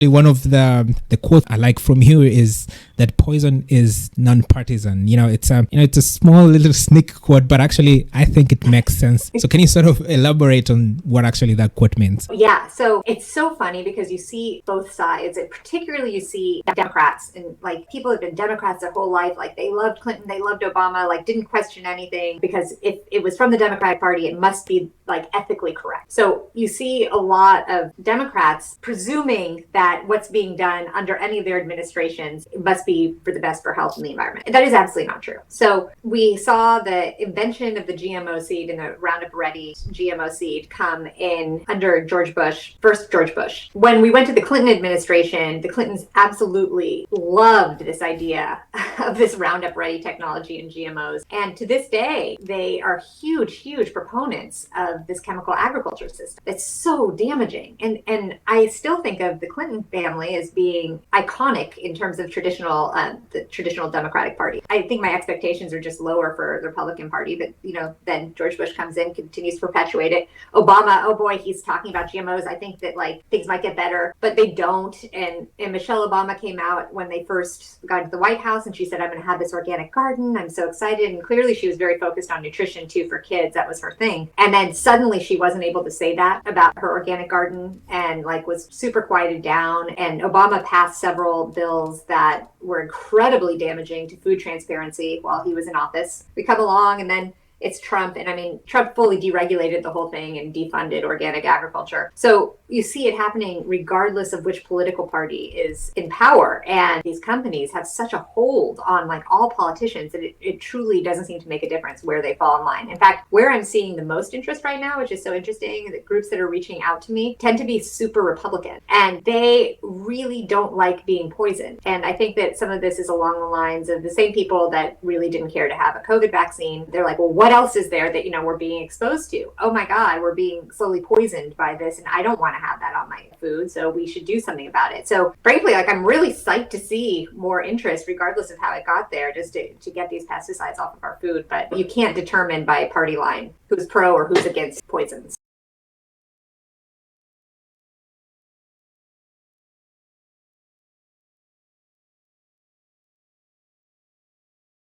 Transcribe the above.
One of the quotes I like from you is that poison is non-partisan. It's a small little sneak quote, but actually I think it makes sense. So can you sort of elaborate on what actually that quote means? Yeah, so it's so funny because you see both sides, and particularly you see Democrats, and like people have been Democrats their whole life. Like they loved Clinton, they loved Obama, like didn't question anything because if it was from the Democratic Party, it must be like ethically correct. So you see a lot of Democrats presuming that what's being done under any of their administrations must be for the best for health and the environment. And that is absolutely not true. So we saw the invention of the GMO seed and the Roundup Ready GMO seed come in under first George Bush. When we went to the Clinton administration, the Clintons absolutely loved this idea of this Roundup Ready technology and GMOs. And to this day, they are huge proponents of this chemical agriculture system. It's so damaging. And I still think of the Clinton family as being iconic in terms of the traditional Democratic Party. I think my expectations are just lower for the Republican Party, but then George Bush comes in, continues to perpetuate it. Obama, oh boy, he's talking about GMOs. I think that like things might get better, but they don't. And Michelle Obama came out when they first got to the White House and she said, I'm going to have this organic garden. I'm so excited. And clearly she was very focused on nutrition too for kids. That was her thing. And then suddenly she wasn't able to say that about her organic garden and like was super quieted down. And Obama passed several bills that were incredibly damaging to food transparency while he was in office. We come along and then it's Trump. And I mean, Trump fully deregulated the whole thing and defunded organic agriculture. So you see it happening regardless of which political party is in power. And these companies have such a hold on like all politicians that it truly doesn't seem to make a difference where they fall in line. In fact, where I'm seeing the most interest right now, which is so interesting, the groups that are reaching out to me tend to be super Republican. And they really don't like being poisoned. And I think that some of this is along the lines of the same people that really didn't care to have a COVID vaccine. They're like, well, what else is there that, we're being exposed to? Oh my God, we're being slowly poisoned by this. And I don't want to have that on my food. So we should do something about it. So frankly, like I'm really psyched to see more interest, regardless of how it got there, just to get these pesticides off of our food. But you can't determine by party line who's pro or who's against poisons.